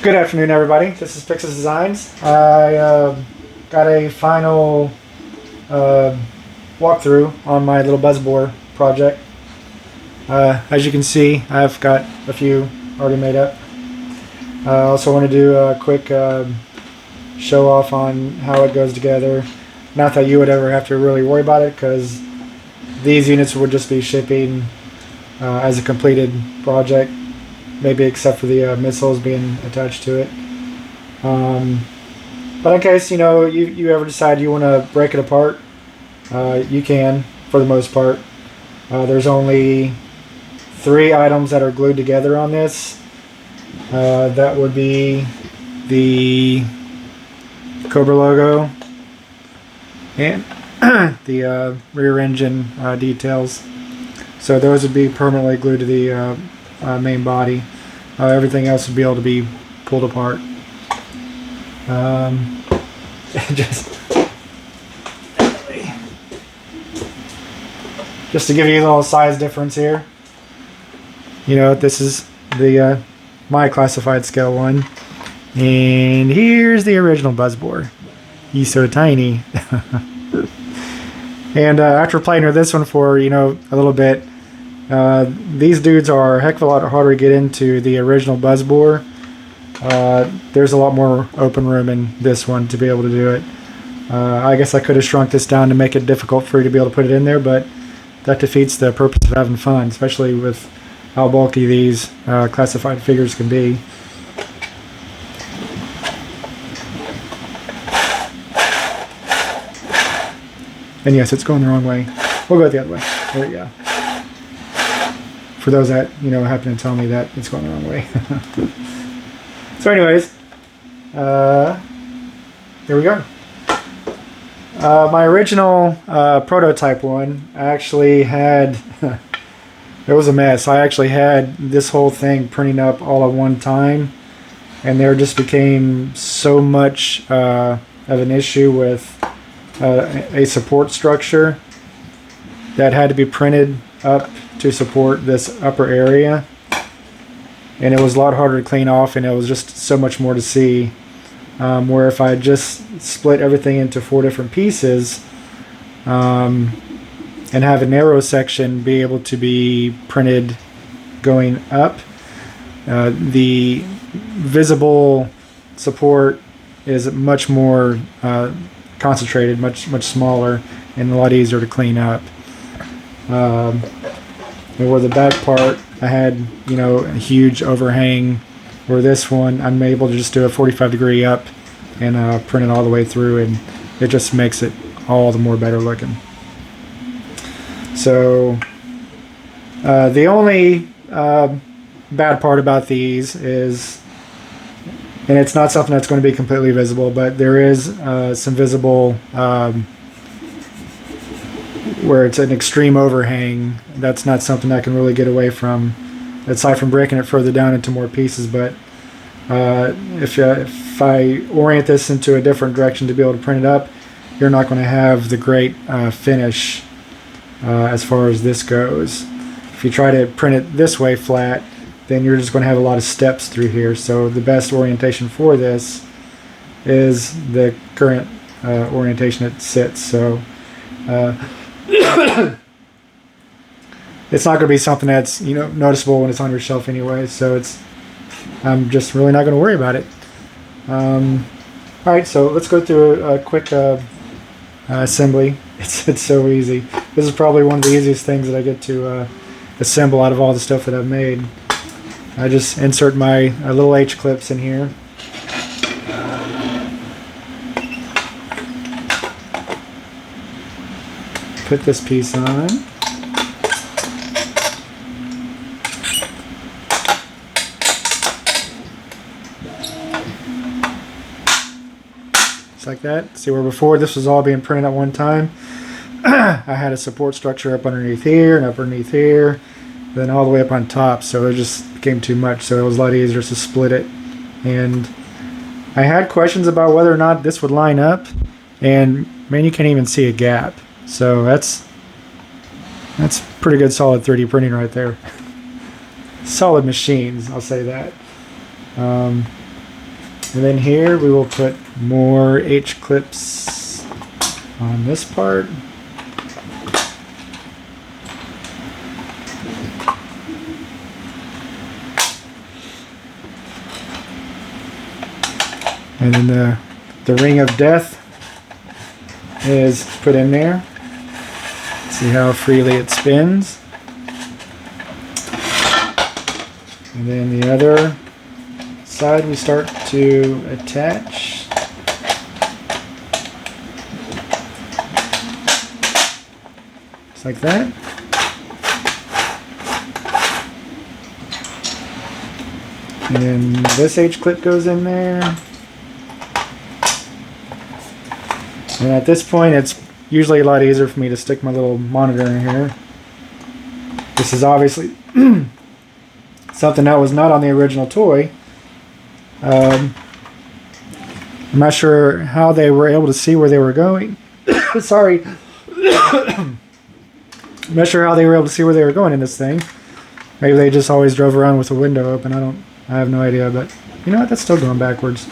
Good afternoon, everybody. This is Pixis Designs. I got a final uh, walkthrough on my little buzzbore project. As you can see, I've got a few already made up. I also want to do a quick show off on how it goes together. Not that you would ever have to really worry about it, because these units would just be shipping as a completed project. Maybe except for the missiles being attached to it. But in case you ever decide you want to break it apart, you can, for the most part. There's only 3 items that are glued together on this. That would be the Cobra logo and the rear engine details. So those would be permanently glued to the main body. Everything else would be able to be pulled apart. Just to give you a little size difference here. This is the my classified scale one, and here's the original buzzbore. He's so tiny. And after playing with this one for a little bit, these dudes are a heck of a lot harder to get into the original buzzbore. There's a lot more open room in this one to be able to do it. I guess I could have shrunk this down to make it difficult for you to be able to put it in there, but that defeats the purpose of having fun, especially with how bulky these classified figures can be. And yes, it's going the wrong way. We'll go the other way. There we go. For those that happen to tell me that it's going the wrong way. So anyways, here we go. My original prototype one actually had it was a mess. I actually had this whole thing printing up all at one time, and there just became so much of an issue with a support structure that had to be printed up to support this upper area, and it was a lot harder to clean off, and it was just so much more to see. Where if I just split everything into 4 different pieces and have a narrow section be able to be printed going up, the visible support is much more concentrated, much smaller, and a lot easier to clean up. And where the back part, I had a huge overhang, where this one I'm able to just do a 45-degree up and print it all the way through, and it just makes it all the more better looking. So the only bad part about these is, and it's not something that's going to be completely visible, but there is some visible where it's an extreme overhang. That's not something I can really get away from, aside from breaking it further down into more pieces. But if I orient this into a different direction to be able to print it up, you're not going to have the great finish as far as this goes. If you try to print it this way flat, then you're just going to have a lot of steps through here. So the best orientation for this is the current orientation it sits. So it's not going to be something that's noticeable when it's on your shelf anyway. So I'm just really not going to worry about it. All right, so let's go through a quick assembly. It's so easy. This is probably one of the easiest things that I get to assemble out of all the stuff that I've made. I just insert my little H clips in here. Put this piece on. Just like that. See where before this was all being printed at one time. I had a support structure up underneath here and up underneath here, then all the way up on top, so it just became too much, so it was a lot easier to split it. And I had questions about whether or not this would line up, and man, you can't even see a gap. So that's pretty good solid 3D printing right there. Solid machines, I'll say that. And then here we will put more H-clips on this part. And then the ring of death is put in there. See how freely it spins. And then the other side we start to attach. Just like that. And this H-clip goes in there. And at this point it's usually a lot easier for me to stick my little monitor in here. This is obviously something that was not on the original toy. I'm not sure how they were able to see where they were going. Sorry. I'm not sure how they were able to see where they were going in this thing. Maybe they just always drove around with the window open. I have no idea, but you know what? That's still going backwards.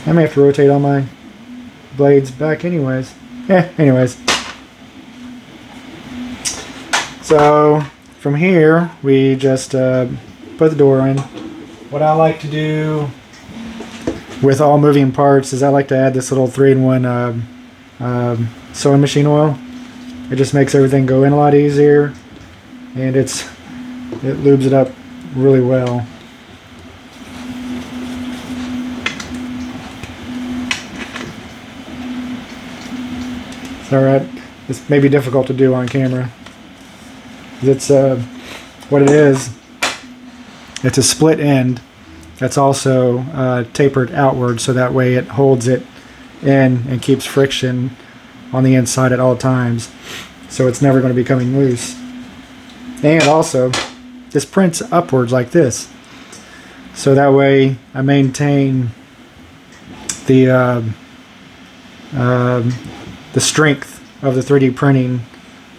I may have to rotate all my blades back anyways. Anyways. So from here we just put the door in. What I like to do with all moving parts is I like to add this little 3-in-1 sewing machine oil. It just makes everything go in a lot easier, and it lubes it up really well. It's alright. This may be difficult to do on camera. It's what it is. It's a split end that's also tapered outward, so that way it holds it in and keeps friction on the inside at all times, so it's never going to be coming loose. And also this prints upwards like this, so that way I maintain the strength of the 3D printing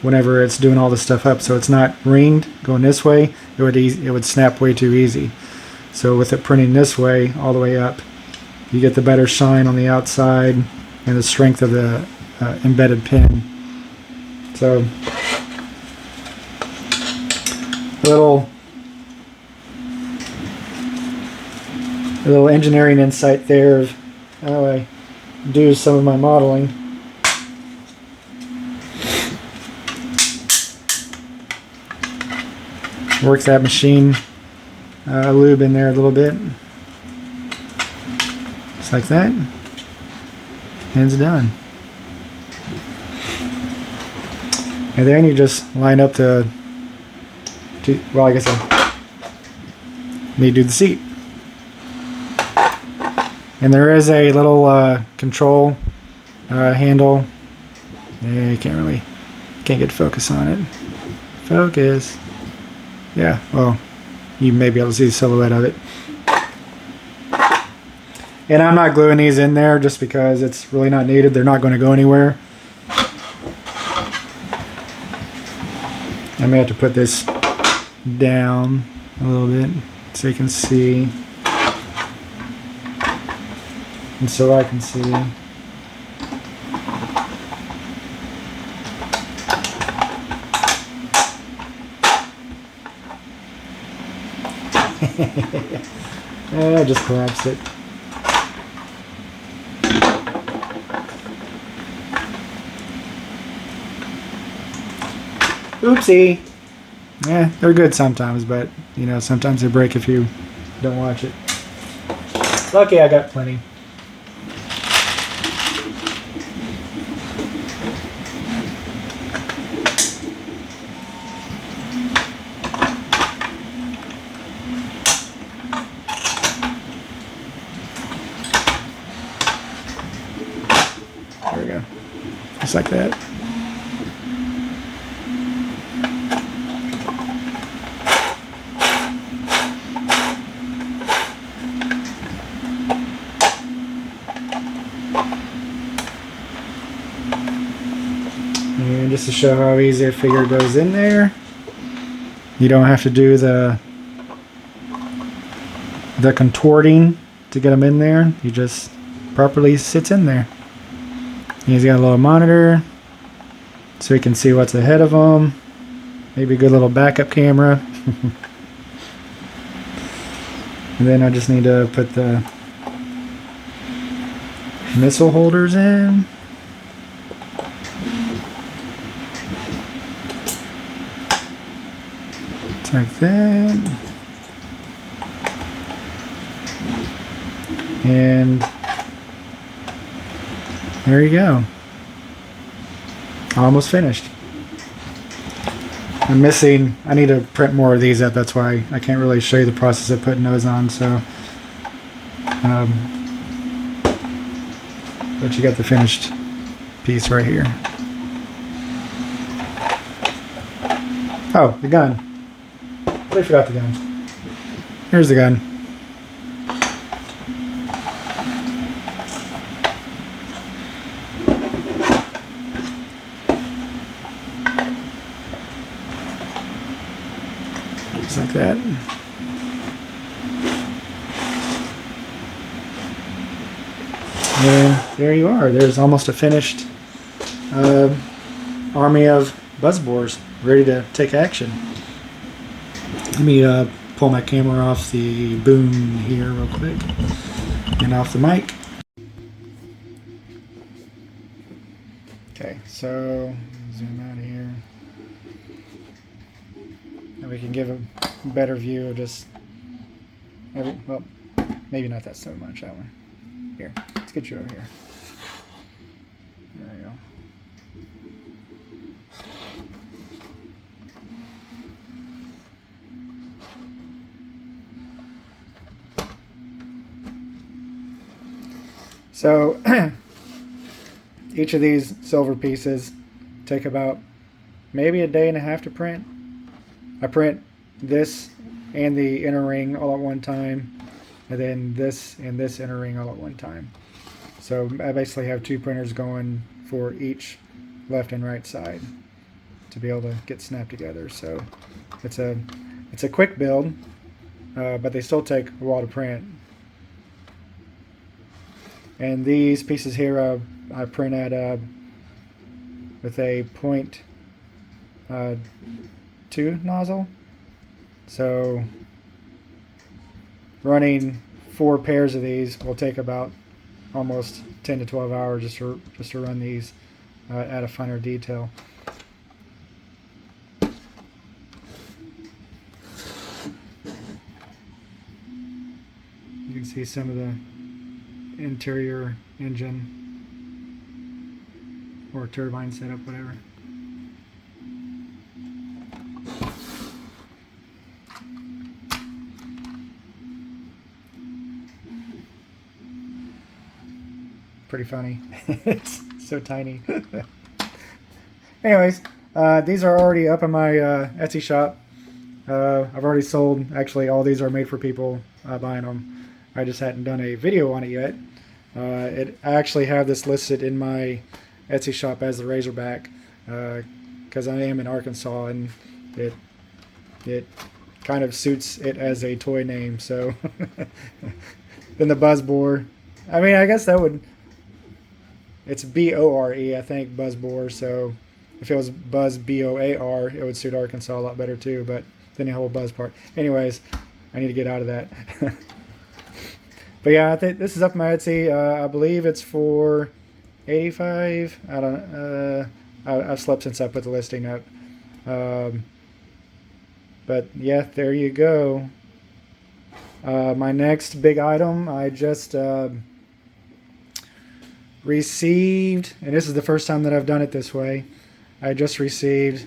whenever it's doing all this stuff up, so it's not ringed going this way. It would snap way too easy. So with it printing this way all the way up, you get the better shine on the outside and the strength of the embedded pin. So a little engineering insight there of how I do some of my modeling. Work that machine lube in there a little bit, just like that, and it's done. And then you just line up well, I guess I need to do the seat. And there is a little control handle. Yeah, you can't get focus on it. Focus. Yeah, well, you may be able to see the silhouette of it. And I'm not gluing these in there just because it's really not needed. They're not going to go anywhere. I may have to put this down a little bit so you can see. And so I can see. I just collapsed it. Oopsie. Yeah, they're good sometimes, but you know, sometimes they break if you don't watch it. Lucky I got plenty. There we go. Just like that. And just to show how easy a figure goes in there, you don't have to do the the contorting to get them in there. He just properly sits in there. He's got a little monitor so he can see what's ahead of him. Maybe a good little backup camera. And then I just need to put the missile holders in. Like that. And there you go. Almost finished. I'm missing, I need to print more of these up, that's why I can't really show you the process of putting those on, so but you got the finished piece right here. Oh, the gun. I forgot the gun. Here's the gun. Just like that. And there you are. There's almost a finished army of buzzbores ready to take action. Let me pull my camera off the boom here real quick and off the mic. Okay, so zoom out of here. And we can give a better view of just well, maybe not that so much, that one. Here, let's get you over here. There you go. So each of these silver pieces take about maybe a day and a half to print. I print this and the inner ring all at one time, and then this and this inner ring all at one time. So I basically have two printers going for each left and right side to be able to get snapped together. So it's a quick build, but they still take a while to print. And these pieces here I print at with a .2 nozzle. So running 4 pairs of these will take about almost 10 to 12 hours just to run these at a finer detail. You can see some of the interior engine or turbine setup, whatever. Pretty funny. It's so tiny. Anyways, these are already up in my Etsy shop. I've already sold, actually all these are made for people buying them. I just hadn't done a video on it yet. I actually have this listed in my Etsy shop as the Razorback because I am in Arkansas and it kind of suits it as a toy name. So then the Buzzbore, I mean, I guess that would, it's B-O-R-E, I think, Buzzbore. So if it was Buzz B-O-A-R, it would suit Arkansas a lot better too, but then the whole Buzz part. Anyways, I need to get out of that. But yeah, I think this is up my Etsy. I believe it's for $85. I don't. I've slept since I put the listing up. But yeah, there you go. My next big item, I just received, and this is the first time that I've done it this way. I just received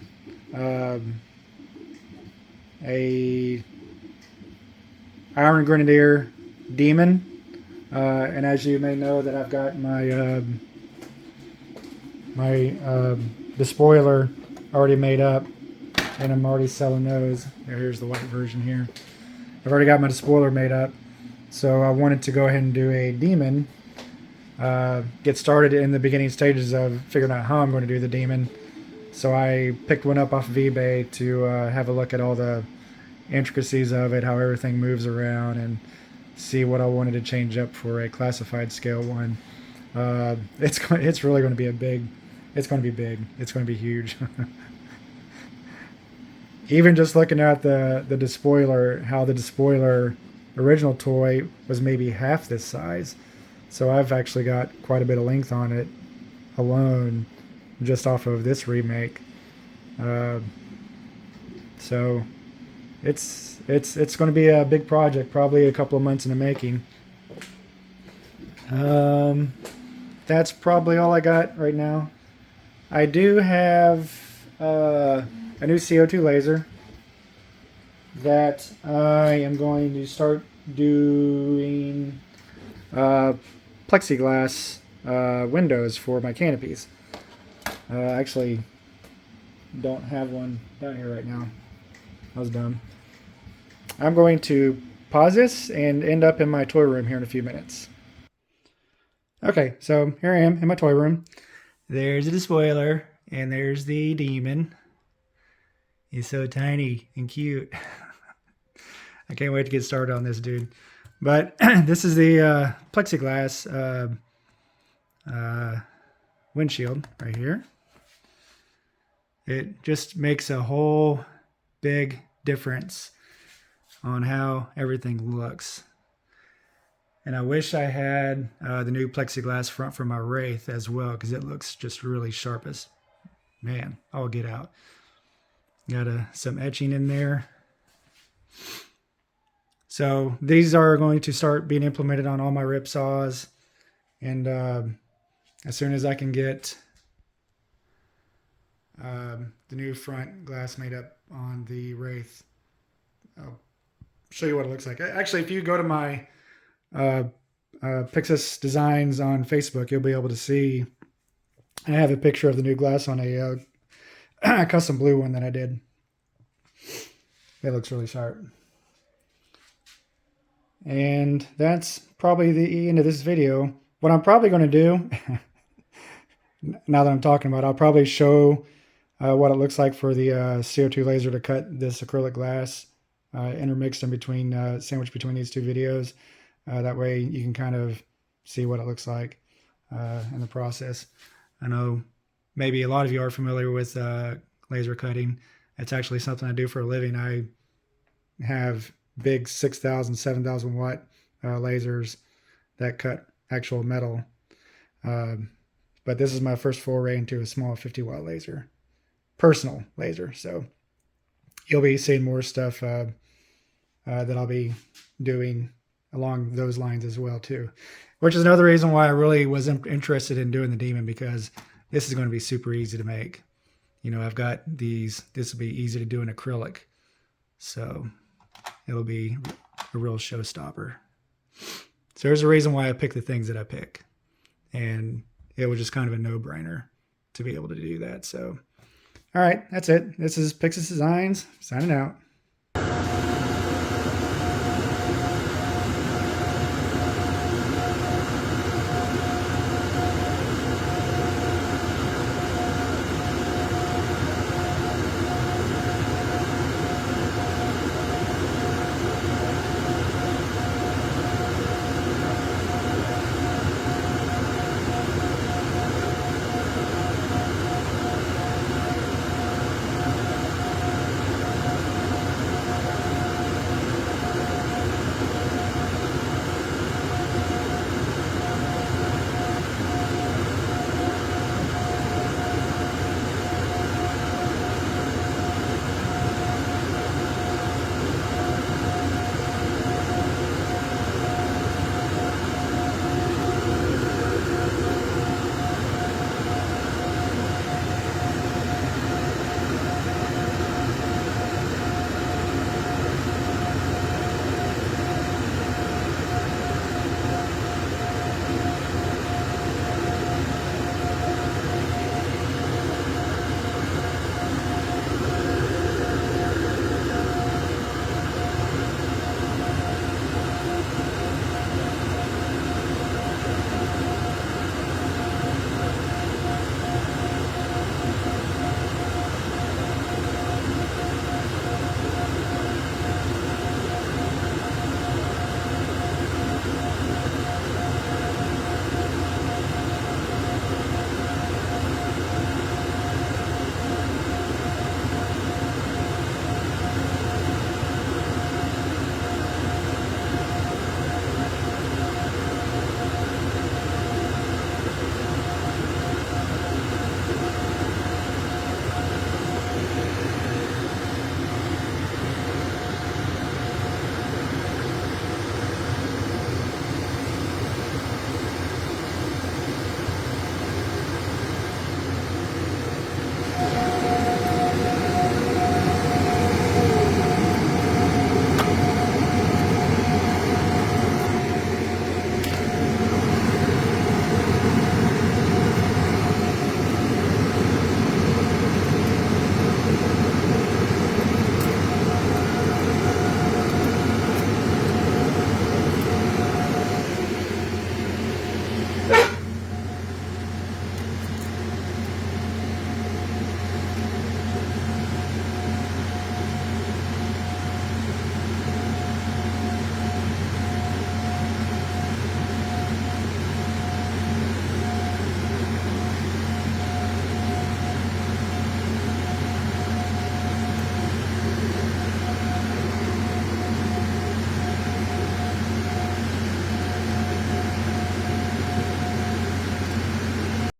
a Iron Grenadier Demon, and as you may know, that I've got my the spoiler already made up, and I'm already selling those. Here's the white version here. I've already got my spoiler made up, so I wanted to go ahead and do a demon. Get started in the beginning stages of figuring out how I'm going to do the demon. So I picked one up off of eBay to have a look at all the intricacies of it, how everything moves around, and see what I wanted to change up for a classified scale one. It's really going to be it's going to be big. It's going to be huge. Even just looking at the despoiler, how the despoiler original toy was maybe half this size. So I've actually got quite a bit of length on it alone, just off of this remake. Uh, so it's going to be a big project, probably a couple of months in the making. That's probably all I got right now. I do have a new CO2 laser that I am going to start doing plexiglass windows for my canopies. I actually don't have one down here right now. I was dumb. I'm going to pause this and end up in my toy room here in a few minutes. Okay, so here I am in my toy room. There's the spoiler, and there's the demon. He's so tiny and cute. I can't wait to get started on this dude. But this is the plexiglass windshield right here. It just makes a whole big difference on how everything looks. And I wish I had the new plexiglass front for my Wraith as well, because it looks just really sharp as, man, I'll get out. Got some etching in there. So these are going to start being implemented on all my rip saws. And as soon as I can get the new front glass made up on the Wraith, I'll show you what it looks like. Actually, if you go to my Pixis Designs on Facebook, you'll be able to see. I have a picture of the new glass on a custom blue one that I did. It looks really sharp. And that's probably the end of this video. What I'm probably going to do, now that I'm talking about it, I'll probably show what it looks like for the CO2 laser to cut this acrylic glass, intermixed in between, sandwiched between these two videos. That way you can kind of see what it looks like in the process. I know maybe a lot of you are familiar with laser cutting. It's actually something I do for a living. I have big 6,000, 7,000 watt lasers that cut actual metal. But this is my first foray into a small 50 watt laser, personal laser. So you'll be seeing more stuff that I'll be doing along those lines as well too, which is another reason why I really was interested in doing the Demon, because this is going to be super easy to make. You know, I've got these, this will be easy to do in acrylic. So it'll be a real showstopper. So there's a reason why I pick the things that I pick. And it was just kind of a no-brainer to be able to do that. So, all right, that's it. This is Pixis Designs signing out.